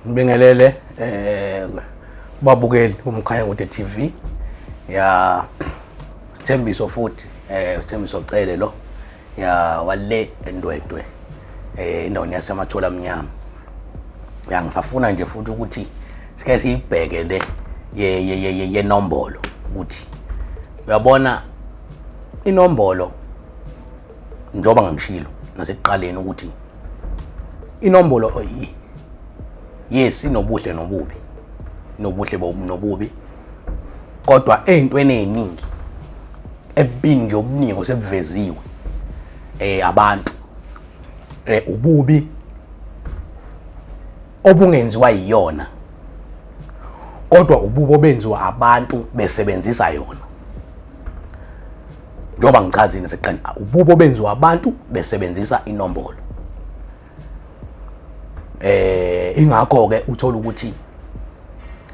Ngibingelele babukeli umkhaya ngode TV ya Thembiso futhi Thembiso Cele lo ya wale eNdwedwe endaweni yasemathola amnyama. Ya ngisafuna nje futhi ukuthi sike siyibheke le yenombolo ukuthi uyabona inombolo njoba ngangishilo nasekuqaleni ukuthi inombolo yes inobuhle nobubi nobubi kodwa ezintweni eziningi ebini nje obuningi sebuveziwe abantu ububi obungenziwa yiyona kodwa ububi obenziwa abantu besebenzisa yona njoba ngichazile seqala ububi obenziwa abantu besebenzisa inombolo ingakho ke uthola ukuthi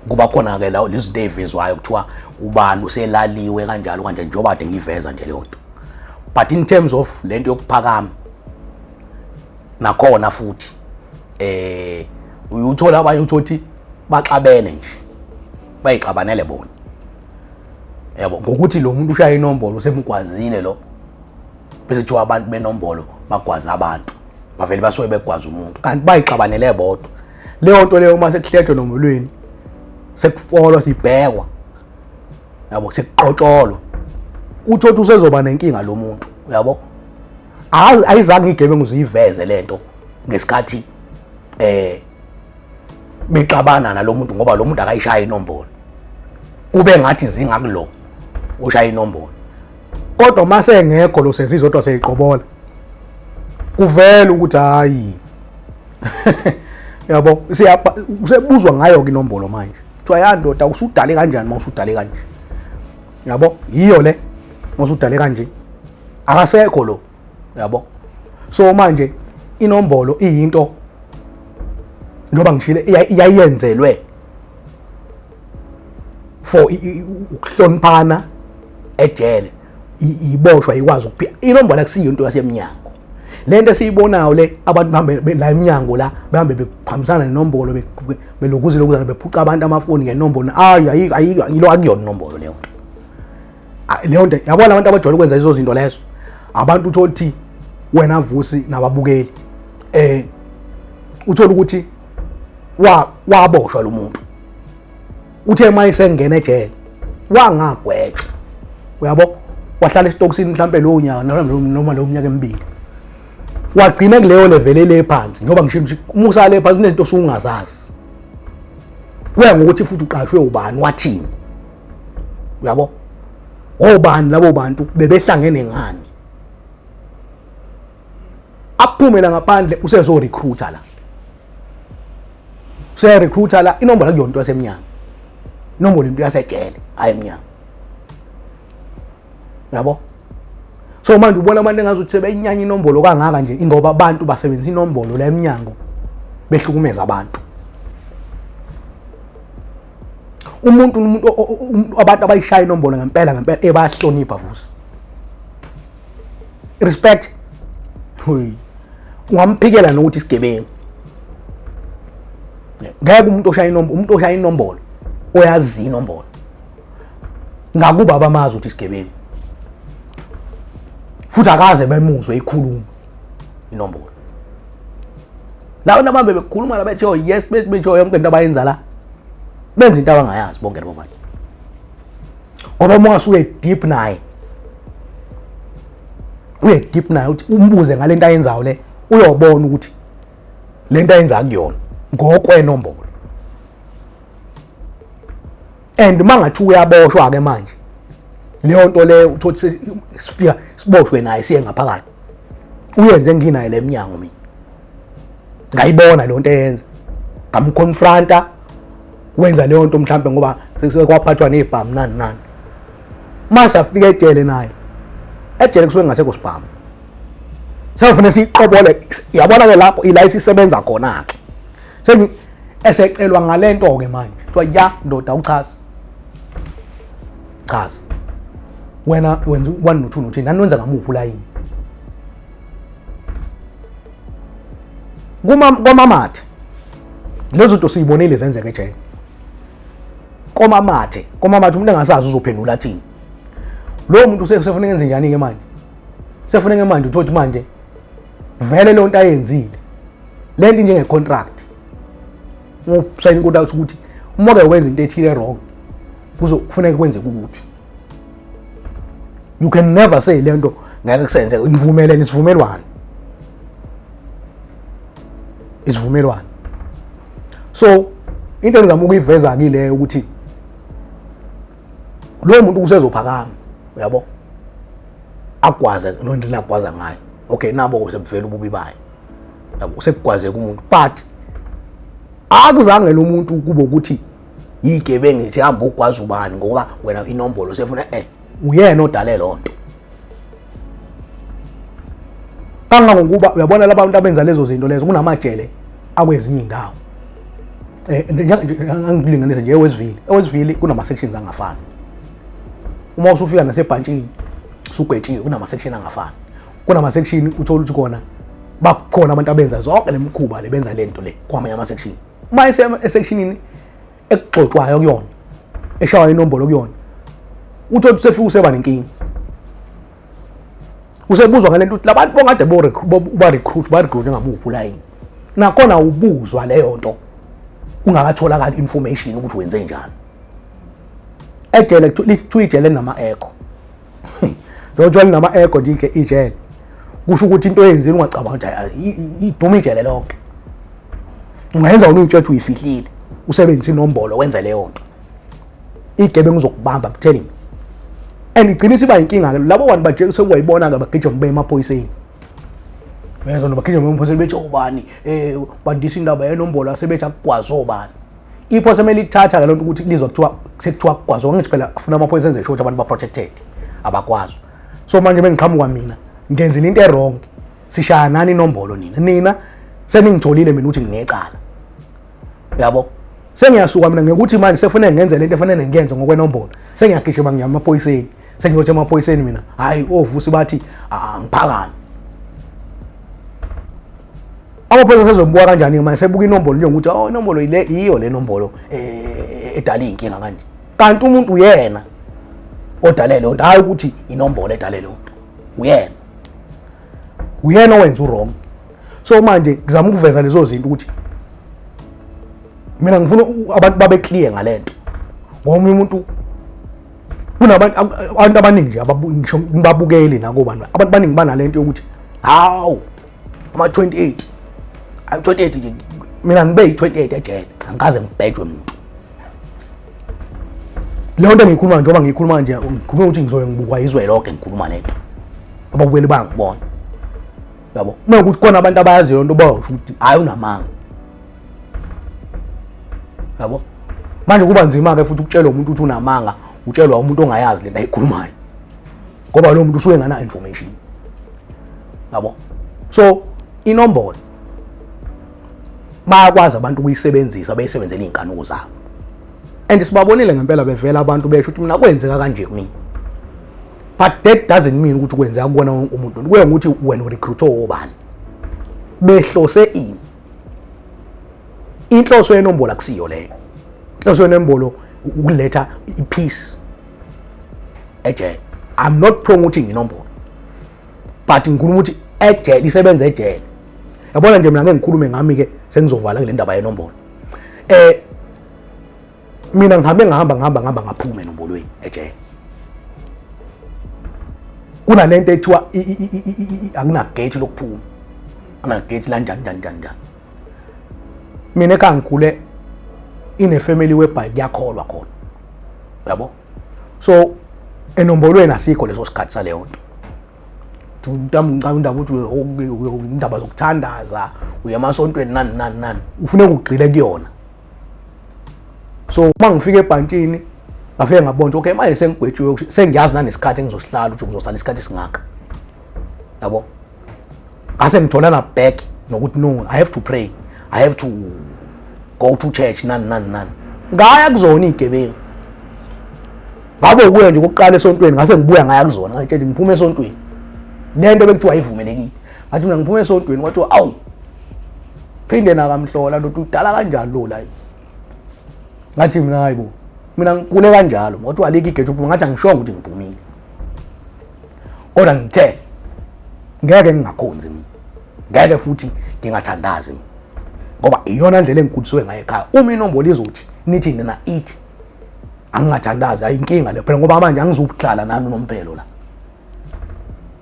kuba khona ke la lezi ezivezwayo kuthiwa ubani uselaliwe kanjalo kanje njoba kade ngiveza nje leyo nto but in terms of lento yokuphakama nakhona futhi uyuthola abanye uthothi baxabene nje bayixabanele bona yabo ngokuthi lo muntu ushaya inombolo usemgwazile lo bese kuthiwa abantu benombolo bagwaza abantu bavele basuke begwaza umuntu kanti bayixabanele bodwa leyo nto leyo uma sekuhlehlwe nomlweni sekufolwa sibhekwa yabo sekuqotsholwa uthothi usezoba nenkinga lo muntu yabo ayizange igebengu uziveze lento ngesikhathi bexabana nalo muntu ngoba lo muntu akayishaya inombolo kube ngathi zinga kulo ushaya inombolo kodwa mase engekho lo sezizodwa seyiqobola kuvela ukuthi hayi yabo usebuzwa ngayo ke inombolo manje kuthiwa yandoda usudale kanjani mawusudale kanje yabo yiyo le mawusudale kanje akasekho lo yabo so manje inombolo iyinto njoba ngishile iyayenzelwe for ukuhloniphana ejele iboshwa ikwazi ukuphila inombolo akusiyo into yasemnyango lento esiyibonayo le abantu bahambe la eminyango la bahambe beqhamisana nenombolo belokuzile ukuzana bephuca abantu amafoni ngenombolo ayilo akuyona inombolo leyo nto leyo nto yabona abantu abajwayele ukwenza izo zinto lezo abantu uthothi wena Vusi nababukeli uthola ukuthi waboshwa lo muntu uthe mayisengena ejele wangagwetshwa uyabo wahlala esitokisini mhlambe lo nyaka noma lo mnyaka emibili wagcina kuleyo level le phansi njoba ngisho umusa le phansi nezinto sungazazi kuya ngokuthi futhi uqashwe ubani wathini uyabo obani labo bantu bebehlangene ngani aphume la ngaphandle usezo recruiter la recruiter la inombolo akuyona into yasemnyango inombolo into yasejele ayemnyango yabo so manje ubona abantu engazuthi sebeyinyanya inombolo kangaka nje ingoba abantu basebenzisa inombolo la eminyango behlukumeza abantu umuntu abantu abayishaya inombolo ngempela ebahlonipha Vusi respect ungamphikela nokuthi isigebengu ngeke umuntu oshaya inombolo oyazi inombolo ngakuba abamazi ukuthi isigebengu futhi akaze bemuzwe ikhuluma inombolo la nabambe bekhuluma la bethe yes bethe yonke into abayenza la benza into abangayazi bonke labo bantu ngoba uma asuke deep naye uye deep naye uthi umbuze ngalento ayenzayo le uyobona ukuthi lento ayenza kuyona ngokwenombolo and mangathi uyaboshwa ke manje leyo nto le uthothi sifika siboshwe naye siye ngaphakathi uyenze nginaye leminyango mina ngayibona le nto eyenza ngamconfronta wenza leyo nto mhlambe ngoba sekwaphathwa nezibhamu nani mase afika ejele naye ejele kusuke ngasekho sibhamu sawufuna siqobole yabona ke lapho ila isisebenza khona ke sengi esecelwa ngalento ke manje kuthiwa ya ndoda uchaza chaza wena wenza 1 no 2 no 3 nani wenza ngamuphi layini kwamamathe lezo zinto siyibonile zenzeka ejele. Komamathe umuntu engasazi uzophendula athini. Lo muntu usefuna enze njani ke manje? Sefuna manje uthi manje vele lo nto ayenzile. Le nto njenge contract. Usayini contract ukuthi uma ke wenza into ethile wrong kuzokufuneka kwenze ukuthi. You can never say le nto ngeke kusenze nivumelene isivumelwano. Isivumelwano. So into engizama ukuyiveza kile ukuthi lo muntu usezophakama uyabo akwaze nonto lakwaza ngayo. Okay nabo usebuvela ububi bayo. Yabo usekugwazeka umuntu but akuzange lo muntu kubo ukuthi yigebengu ethi hamba ugwaza ubani ngoba wena inombolo sefuna uyena odale lonto. Kangangokuba uyabona labantu abenza lezo zinto lezo kunamajele akwezinye indawo. Angilinganise nje eWestville kunama sections angafani. Uma usufika nasebhantshini sugwetshiwe kunama section angafani. Kunama section uthola ukuthi kona bakhona abantu abenza zonke lemikhuba lebenza lento le kwamanye ama section. Uma esectionini ekugxotshwayo kuyona eshawa inombolo kuyona uthola ukuthi sefika useba nenkingi. Usebuzwa ngalento ukuthi labantu bongade ba recruit ngamuphi line. Nakhona ubuzwa leyo nto ungakatholakala information ukuthi wenze njani. Ejele ijele nama echo. Lo jwali nama echo dike ijele. Kusho ukuthi into eyenzile ungacabanga ukuthi iduma ijele lonke. Ungenza unintshethu uyifihlile. Usebenzisa inombolo wenza leyo nto. Igebengu uzokubamba kutheni. And igcina siba inkinga labo bantu baje sekuyibona ngabagijima be emaphoyiseni. Benza nobagijima emaphoyiseni bethi obani bandisa indaba yenombolo asebethi akugwaza obani. Iphosa emeli ithatha ngalonto ukuthi lizwa kuthiwa sekuthiwa akugwaza ngithi phela afuna amaphoyisa enze sure ukuthi abantu ba protected abakwazi. So manje bengiqhamuka mina ngenza into wrong sishaya nani inombolo nina seningitholile mina ukuthi nginecala. Yabo sengiyasuka mina ngekuthi manje sefuna ngenze lento efanele ngenze ngokwenombolo sengiyagijima ngiyama amaphoyiseni sengiyothi amaphoyiseni mina hayi ovusi bathi angiphakami. Amaphoyisa sezombuka kanjani manje sebuka inombolo nje ukuthi inombolo ile iyo le nombolo edala inkinga kanje. Kanti umuntu uyena odale lonto hayi ukuthi inombolo edale lonto. Uyena owenza wrong. So manje ngizama ukuveza lezo zinto ukuthi mina ngifuna abantu babe clear ngalento. Ngoba umuntu kunabantu abaningi nje ngibabukeli nako abantu baningi banalento yokuthi hawu ama 28 nje mina ngibe 28 ejele angikaze ngibhejwe umuntu. Le nto ngiyikhuluma njengoba ngiyikhuluma nje ngikhuluma ukuthi ngizoye ngibukwa izwe lonke ngikhuluma lento. Ababukeli bangibona. Yabo uma ukuthi khona abantu abayaziyo into basho ukuthi hayi unamanga. Yabo manje kuba nzima ke futhi ukutshelwa umuntu ukuthi unamanga utshelwa umuntu ongayazi lento ayikhulumayo ngoba lo muntu usuke ngana information. Yabo so inombolo bayakwazi abantu ukuyisebenzisa bayisebenzele inkanuko zabo and sibabonile ngempela bevela abantu besho ukuthi mina kwenzeka kanje kimi. But that doesn't mean ukuthi kwenzeka kuona wonke umuntu. Kuye ukuthi wena urecruiter obani behlose ini. Inhloso yenombolo akusiyo leyo. Inhloso yenombolo ukuletha ipeace ejele. I'm not promoting inombolo but ngikhuluma ukuthi ejele isebenza ejele. Yabona nje mina ngeke ngikhulume ngami ke sengizovala kule ndaba yenombolo. Mina ngihamba ngaphuma enombolweni ejele. Kuna lento ethiwa akuna gate lokuphuma. Ama gate la njani. Mina ekangikhule ine family whereby kuyakholwa khona. Yabo? So enombolweni asikho leso sikhathi saleyo nto. Indaba ukuthi indaba zokuthandaza uyemasontweni nani ufuneka ugqile kuyona. So uma ngifika ebhantshini ngafike ngabona okay manje sengigwetshiwe sengiyazi nanesikhathi engizosihlala ukuthi ngizohlala isikhathi singaka. Yabo? Ase ngithola na back nokuthi no I have to pray. I have to go to church nani. Ngaya kuzona igebengu. Ngabe kuye nje ukuqala esontweni ngase ngibuya ngaya kuzona ngathi ngiphume esontweni. Lento bekuthiwa ayivumelekile. Ngathi mina ngiphume esontweni kwathi awu. phinde nakamhlola nto udala kanjani lo la ngathi mina hayibo mina ngikule kanjalo ngothi walike igeto ngathi angishongo ukuthi ngiphumile kodwa ngithe ngeke ngingakhonzi mina ngeke futhi ngingathandazi mina ngoba iyona ndlela engikudiswe ngayo ekhaya uma inombolo izothi nithi nina ithi angingathandazi ayinkinga le phela ngoba manje angizokuhlala nani unomphelo la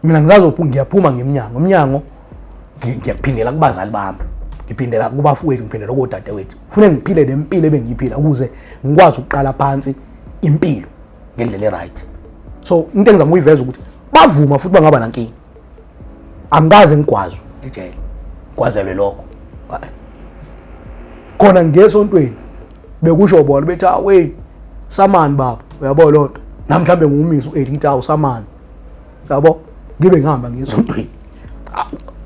mina ngizazophuma ngiyaphuma ngemnyango ngiyaphindela kubazali bami ngiphindela kubafowethu ngiphindela kodadewethu ufune ngiphile lempilo ebengiyiphila ukuze ngikwazi ukuqala phansi impilo ngendlela eright so into engizama ukuyiveza ukuthi bavuma futhi bangaba nankinga angikaze ngikwazi ejele kwazelwe lokho khona ngesontweni bekusho bona bethi away samani baba uyabona lonto namhlambe ngumisa u18 samani yabo ngibe ngihamba ngesontweni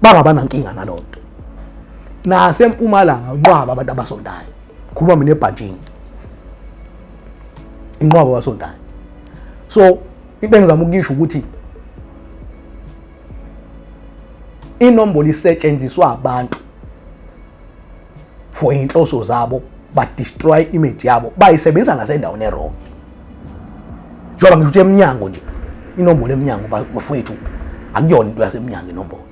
bangaba nankinga nalonto nasempumalanga unqwaba abantu abasondayo khuluma mina ebhantshini inqwaba abasondayo so into engizama ukuyisho ukuthi inombolo isetshenziswa abantu for inhloso zabo ba destroy image yabo bayisebenzisa ngasendaweni errong njengoba ngisho eminyango nje inombolo eminyango bafowethu akuyona into yaseminyango inombolo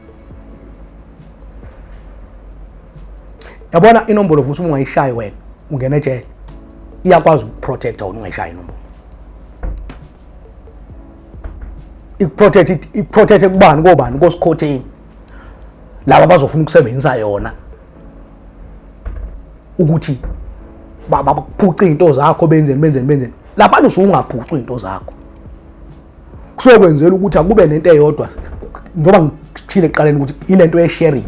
yabona inombolo futhi uma ungayishayi wena ungena ejele iyakwazi ukuprotecta wena ungayishayi inombolo iprotect kubani kobani kosikhotheni laba bazofuna ukusebenzisa yona ukuthi baphuca into zakho benzeni lapha usungaphuca into zakho kusokwenzela ukuthi akube nento eyodwa ngoba ngithile eqaleni ukuthi ilento ye sharing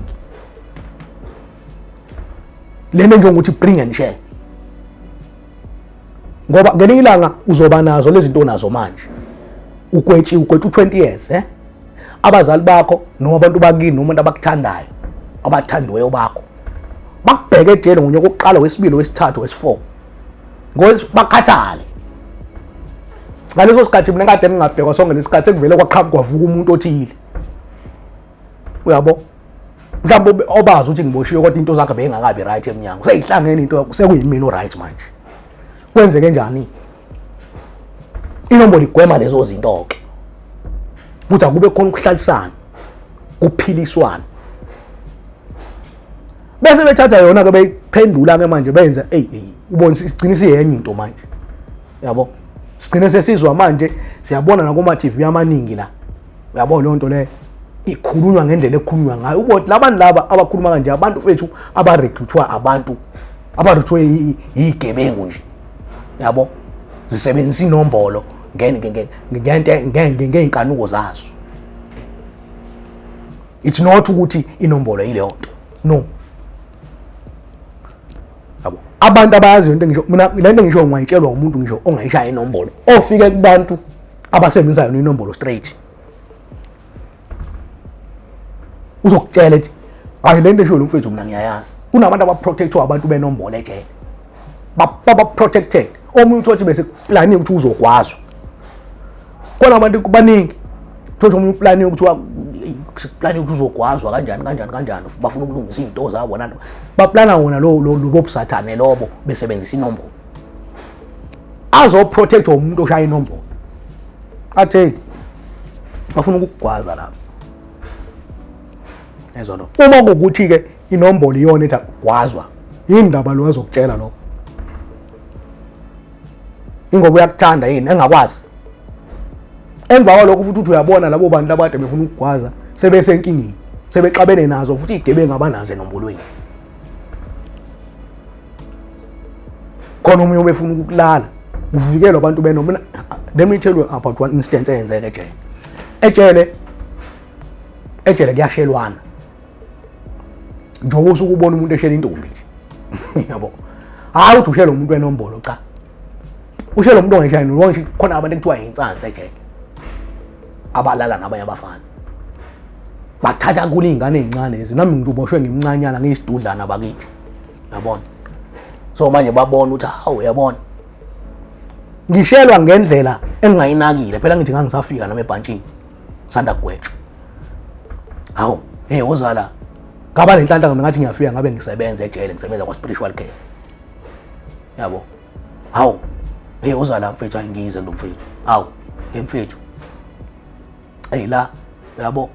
lento nje ukuthi bring and share ngoba ngelinye ilanga uzoba nazo lezi zinto nazo manje ukwethu 20 years abazali bakho noma abantu bakini noma abantu abakuthandayo abathandiweyo bakho bakubheke ejele ngonyoko oqala wesibili wesithathu wesi4 ngoba bakhathale ngaleso sikhathi mina kade ngingabhekwa sonke lesikhathi sekuvele kwaqhamuka kwavuka umuntu othile uyabo mhlawumbe obazi ukuthi ngiboshiwe kodwa into zakhe beyengakabi right eminyango seyihlangene into sekuyimina o right manje kwenzeke njani inombolo igwema lezo zinto ke ukuthi akube khona ukuhlalisana kuphiliswana bese bethatha yona ke beyiphendula ke manje benza ubona sigcina siyenye into manje yabo sigcina sesizwa manje siyabona na kuma TV amaningi la uyabona le nto le ikhulunywa ngendlela ekhulunywa ngayo ubothi labantu laba abakhuluma kanje abantu fethu abarecruitwa abantu abaruthwe igebengu nje yabo zisebenzisa inombolo ngeenkanuko zazo it's not ukuthi inombolo ile yonto no yabo abantu abayazi into ngisho mina lento ngisho ngayitshelwa umuntu ngisho ongayishaya inombolo ofike kubantu abasebenzisa yona inombolo straight uzokutshela ethi hayi lento esho lo mfethu mina ngiyayazi kunabantu abaprotectwa abantu benombolo ejele baba protected omuntu uthi bese plan ukuthi uzogwazwa khona abantu kubaningi thothi umuntu plan ukuthi plan ukuthi uzogwazwa kanjani bafuna ukulungisa izinto zabo nanto baplana wona lo bobusathane lobo besebenzisa inombolo azo protect umuntu oshaya inombolo athe bafuna ukugwaza lapho ezona uma ngokuthi ke inombolo iyona ethi gwazwa indaba lo ezokutshela lokho ingoba uyakuthanda yini engakwazi emva kwalokho futhi uthi uyabona labo bantu abade befuna ukugwaza sebesenkingini sebexabene nazo futhi igebengu abanazo enombolweni khona umunye obefuna ukulala uvikelwe abantu benomona let me tell you about one instance eyenzeke ejele kuyashelwana njengoba usukubona umuntu eshela intombi nje yabo hayi uthi ushela umuntu wenombolo cha ushela umuntu ongeshayini wonke khona abantu ekuthiwa yinsansa ejele abalala nabanye abafana bathatha kulingane ezincane lezi nami ngiboshwe ngimncanyana ngisidudlana bakithi yabona so manje babona ukuthi hawu yabona ngishelwa ngendlela engayinakile phela ngithi ngangisafika nami ebhantshini sanda kugwetshwa hawu ozala ngaba lenhlanhla ngathi ngiyafika ngabe ngisebenza ejele ngisebenza kwa spiritual care yabo hawu hey uzala mfethu ayingize lo mfethu hawu mfethu la yabo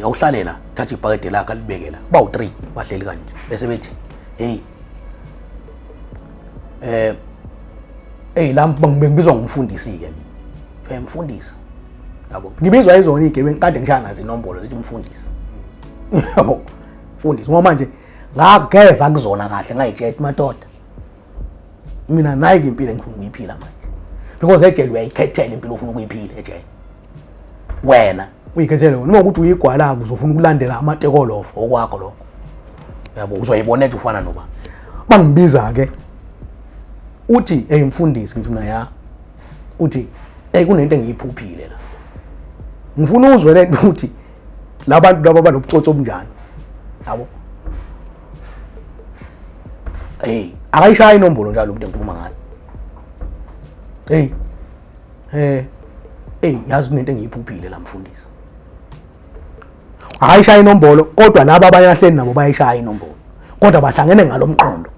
awuhlalela thatha ibhakede lakhe alibekela bawu 3 bahleli kanje bese bethi hey la ngibizwa ngumfundisi ke mfundisi yabo ngibizwa izona igebengu kade ngishaya nazo inombolo zithi umfundisi yabo mfundisi ngoba manje ngageza kuzona kahle ngayitshela madoda mina nayi impilo engifuna ukuyiphila manje because ejele uyayikhethela impilo ufuna ukuyiphila ejele wena uyikhethele noma ukuthi uyigwala uzofuna ukulandela amatekolofo okwakho lokho yabo uzoyibona ethi ufana noba bangibiza ke uthi mfundisi ngithi mina ya uthi kunento engiyiphuphile la ngifuna uzwe lento ukuthi labantu laba banobutsotsi obunjani yabo akayishaya inombolo njalo umuntu engikhuluma ngayo yazi kunento engiyiphuphile la mfundisi akayishaya inombolo kodwa laba abanye ahleli nabo bayishaya inombolo kodwa bahlangene ngalomqondo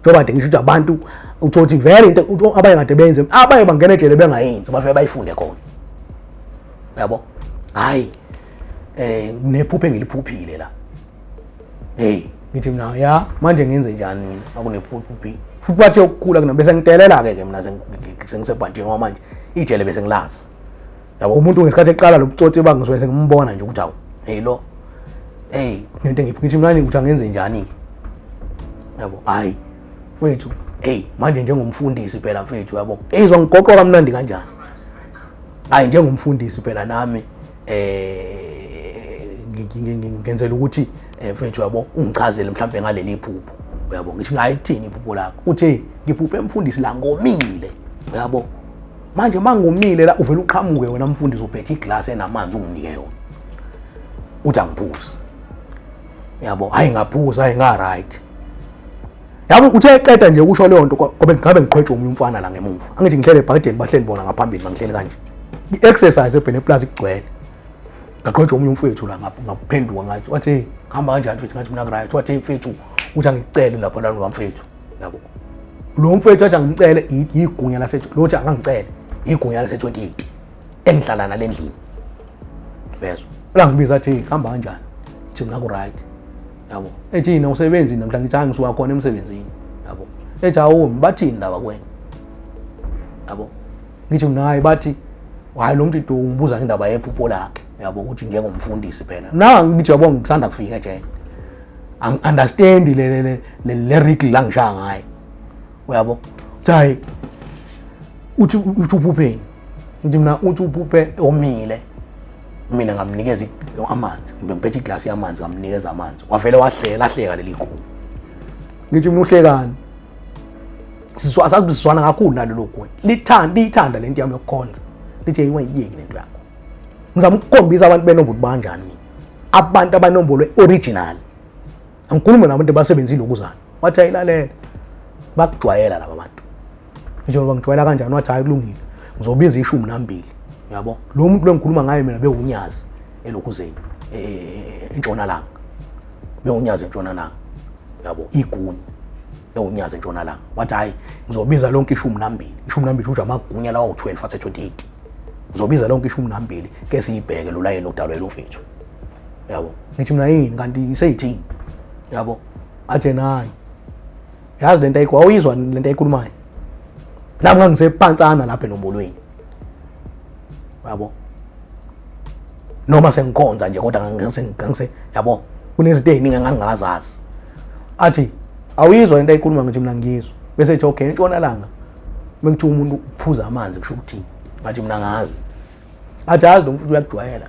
njengoba ngisho ukuthi abantu uthothi vele into abaye kade benze abaye bangena ejele bengayenzi bafike bayifunde khona yabo hayi nephuphe engiliphuphile la ngithi mina ya manje ngenze njani mina akunephuphi futhi bathi ukukhula kuna bese ngitelela ke mina sengisebhantini ngoba manje ijele bese ngilazi yabo umuntu ngesikhathi eqala lobutsotsi bangizwe sengimbona nje ukuthi awu lo nento ngithi mina ukuthi angenze njani yabo hayi mfethu manje njengomfundisi phela mfethu yabo izwa ngigoqoka kamnandi kanjani hayi njengomfundisi phela nami ngenzela ukuthi mfethu yabo ungichazele mhlambe ngaleli iphupho uyabo ngithi ngayithini iphupho lakho uthi ngiphuphe mfundisi la ngomile uyabo manje mangomile la uvela uqhamuke wena mfundisi uphethe iglass enamanzi unginike yona uthi angiphuze yabo hayi ngaphuza hayi nga right yabo uthe eqeda nje ukusho leyo nto ngoba ngabe ngiqhwethe umuntu umfana la ngemuva angithi ngihlele ebhakedeni bahleli bona ngaphambili mangihleli kanje i-exercise ebhene plus igcwele ngaqhwethe umuntu umfethu la ngaphenduka ngathi wathi hamba kanjani mfethu ngathi mina right wathi mfethu uthi angicele lapha lana wamfethu yabo lo mfethu athi angicele igunya lase lothi angangicele igunya lase 28 engihlala nalendlini bezwe la ngibiza athi hamba kanjani thi mina ku right yabo ethi yena usebenzi namhlanje ngithi angisuka khona emsebenzini yabo ethi awu bathini laba kwena yabo ngithi mina hayi bathi hayi lo muntu umbuza indaba yephupho lakhe yabo ukuthi njengomfundisi phela na ngithi yabo ngisanda kufika nje understand le rig la ngishaya ngayo uyabo hayi uthi uphuphe ngithi mina uthi uphuphe omile mina ngamnikeza amanzi ngibemphethe iglass yamanzi ngamnikeza amanzi wavele wahleka leli khulu ngithi mina uhlekani siswana kakhulu nalelo gwe lithanda lento yami yokukhonza lithi yiyeke lento yakho ngizama ukukhombisa abantu benombolo banjani mina abantu abanombolo original angikhuluma nabantu basebenzile ukuzana wathi ayilalela bakujwayela laba bantu njengoba ngijwayela kanjani wathi hayi kulungile ngizobiza 12 yabo lo muntu lengikhuluma ngaye mina bewunyazi elokuzeni entshonalanga bewunyazi entshonalanga yabo igunya bewunyazi entshonalanga wathi hayi ngizobiza lonke 12 uthi amagunya lawo 12 athe 28 ngizobiza lonke 12 ke siyibheke lo layini odalwe lo mfethu yabo ngithi mina yini kanti iseyithini yabo athe nayi yazi lento ayikho awuyizwa lento ayikhulumayo la ngangisephantsana lapha enombolweni yabo noma sengikhonza nje kodwa ngangise yabo kunezinto eziningi engangazazi athi awuyizwa lento ayikhuluma ngithi mina ngiyizwa bese ethi okay entshonalanga mekuthi umuntu uphuza amanzi kusho ukuthi ngathi mina ngazi athi yazi lo mfuthu uyakujwayela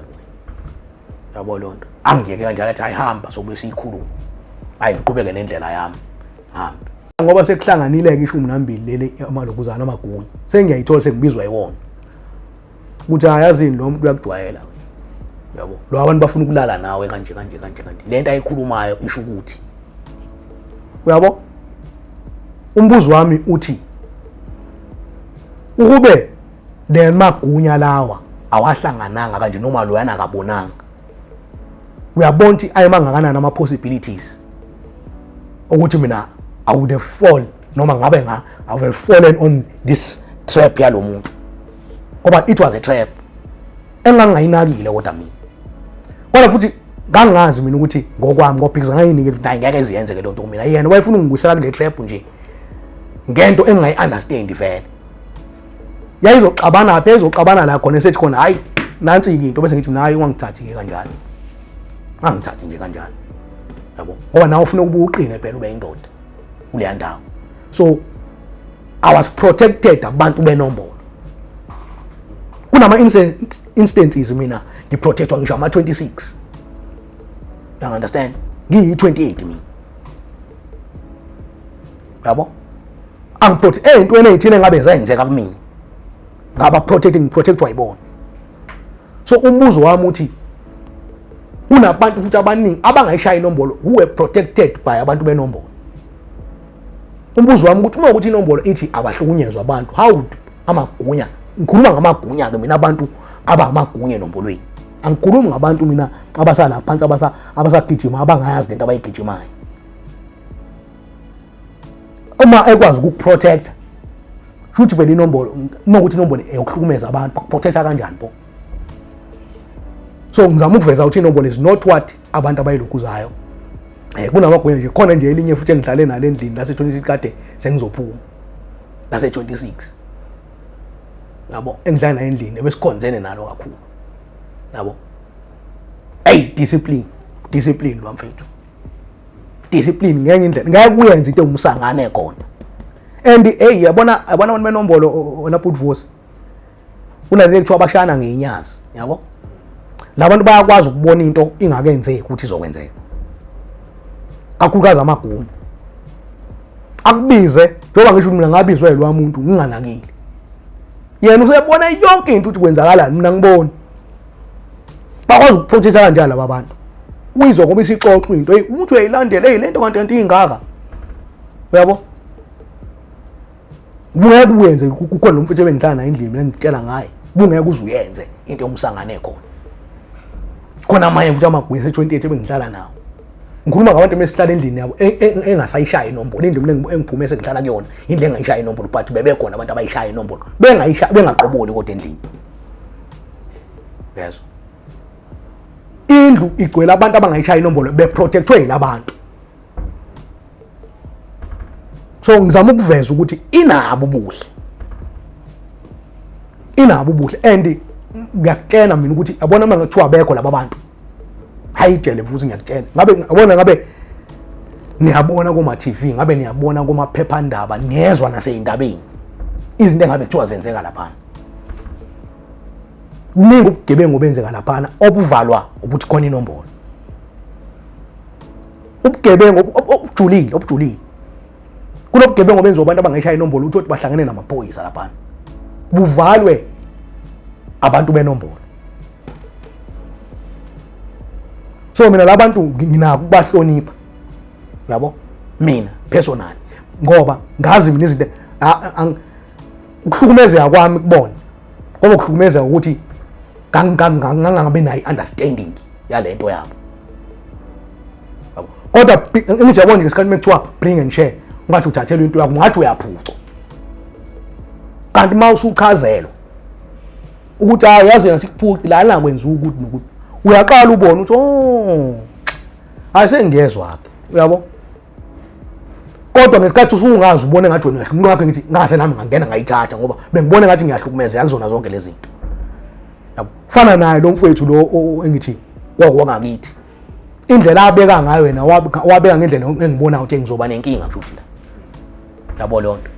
yabo lonto angiyeke kanjalo athi ayihamba sobe siyikhuluma hayi ngiqhubeke nendlela yami hamba ngoba sekuhlanganile ke 12 leli amalokuzana amagunya sengiyayithola sekubizwa iwona ukuthi ayazini lo muntu uyakujwayela yabo lo abantu bafuna ukulala nawe kanje lento ayikhulumayo isho ukuthi uyabo umbuzo wami uthi ukube le magunya lawa awahlangananga kanje noma lo yana akabonanga uyabona ukuthi ayimangakanani ama possibilities ukuthi mina I would have fallen noma ngabe I would have fallen on this trap yalo muntu ngoba it was a trap engangayinakile kodwa mina kodwa futhi ngangazi mina ukuthi ngokwami ngophikisa ngayinike ngeke eziyenze ke lonto kumina yena wayefuna ungibuyisela kule trap nje ngento engayi-understand vele yayizoxabana phe izoxabana la khona esethi khona hayi nansi into bese ngithi mina hayi ungangithathi ke kanjani angithathi nje kanjani yabo ngoba nawe ufuna ukuba uqine phela ube indoda kuleya ndawo so I was protected abantu benombolo kunama instances mina ngiprotectwa ngisho ama 26 you understand ngiyi 28 mina yabo angiprotect into eneyithini ngabe zenzeka kumina ngaba protectwa yibona so umbuzo wami uthi kunabantu futhi abaningi abangayishaya inombolo who were protected by abantu benombolo umbuzo wami ukuthi uma ukuthi inombolo ithi abahlukunyezwa abantu how amagunya ngikhuluma ngamagunya ke mina abantu abamagunya enombolweni angikhulumi ngabantu mina abasala phansi abasagijima abangayazi lento abayigijimayo uma ekwazi ukuprotect futhi phela inombolo uma ukuthi inombolo eyokuhlukumeza abantu bakuprotecta kanjani bo so ngizama ukuveza ukuthi inombolo is not what abantu abayilokuzayo kunamagunya nje khona nje elinye futhi engidlale nalo endlini lase 26 kade sengizophuma lase 26 yabo engidlala nayo endlini ebesikhonzene nalo kakhulu yabo discipline lo mfethu discipline ngenye indlela ngeke kuyenza into umsangane khona and yabona abantu benombolo ona putvosi unale kuthiwa abashana ngeinyazi yabo labantu bayakwazi ukubona into ingakenzeki ukuthi izokwenzeka akukaza amagunya akubize njengoba ngisho mina ngabizwe lo muntu nginganakile yena usebona yonke into ukuthi kwenzakalani mina ngibona bakwazi ukuprotecta kanjani laba bantu uyizwa ngoba isixoxo into umuntu uyayilandela lento kanti ingaka uyabo bungeke uyenze kukhona lo mfethu ebengidlala naye endlini mina ngitshela ngaye bungeke uzuyenze into yomsangane khona amanye futhi amagunya se-28 ebengidlala nawo ngikhuluma ngabantu besihlala endlini yabo engasayishaya inombolo indlu engiphume sekudlala kuyona indlu engayishaya inombolo but bebekhona abantu abayishaya inombolo bengaqoboli kodwa endlini yes indlu igcwele abantu abangayishaya inombolo beprotectwe yilabantu so ngizama ukuveza ukuthi inabo ubuhle and ngiyakutshela mina ukuthi yabona uma ngathiwa bekho laba bantu hayitshele futhi ngiyakutshela ngabe niyabona kuma TV ngabe niyabona kuma phephandaba niyezwa naseyindabeni izinto engabe kuthiwa zenzeka lapha kuningi ubugebengu benzeka lapha obuvalwa ukuthi khona inombolo ubugebengu obujulile kunobugebengu benziwa abantu abangayishaya inombolo uthi bahlangene namaphoyisa lapha buvalwe abantu benombolo so mina labantu nginako ukubahlonipha yabo mina personally ngoba ngazi mina izinto ukuhlukumezeka kwami kubona ngoba ukuhlukumezeka ukuthi ngangabe nayi understanding yalento yabo kodwa ngithi yabona ngesikhathi mekuthiwa bring and share ungathi uthathelwe into yakho ngathi uyaphucwa kanti mawusuchazelwa ukuthi yazi yena sikuphuci la kwenza ukuthi nokuthi uyaqala ubone ukuthi ayisengezwe akhe uyabo kodwa ngesikhathi usungazi ubone ngathi wena umuntu wakhe ngithi ngase nami ngangena ngayithatha ngoba bengibone ngathi ngiyahlukumezeka kuzona zonke lezi zinto yabo fana naye lo mfowethu lo engithi kwakuwangakithi indlela abeka ngayo wena wabeka ngendlela engibona ukuthi ngizoba nenkinga futhi la yabo lonto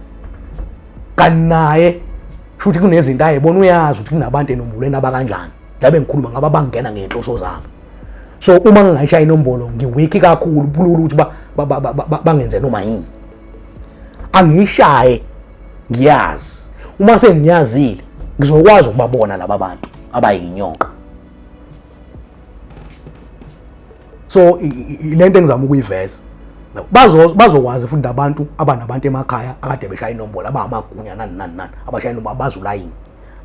kanaye futhi kunezinto ayibona uyazi ukuthi kunabantu enombolweni abakanjani labe ngikhuluma ngaba bangena ngenhloso zabo so uma ngingayishaya inombolo ngiwiki kakhulu bulula ukuthi bangenze noma yini angiyishaye ngiyazi uma sengiyazile ngizokwazi ukubabona laba bantu abayinyoka so ilento engizama ukuyiveza bazokwazi futhi abantu abanabantu emakhaya akade beshaya inombolo abamagunya nani abashaya inombolo abazulayini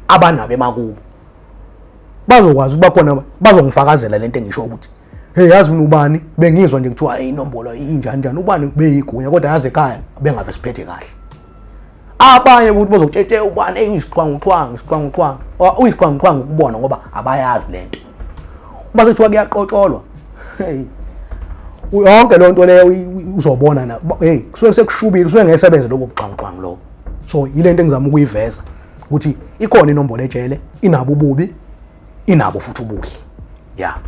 abanabe emakubo bazokwazi ukuba khona bazongifakazela lento engisho ukuthi hey yazi mina ubani bengizwa nje kuthiwa inombolo injani njani ubani beyigunya kodwa yazi ekhaya bengave siphethe kahle abanye ukuthi bazokutshetshe ubani uyisiqhwanguqhwangu uyisiqhwanguqhwangu ukubona ngoba abayazi lento uma sekuthiwa kuyaqotsholwa hey yonke le nto leyo uzobona na hey kusuke sekushubile usuke ngesebenze lokho kuqhwanguqhwangu lokho so yilento engizama ukuyiveza ukuthi ikhona inombolo etshele inabo ububi inabo futhi ubuhle yeah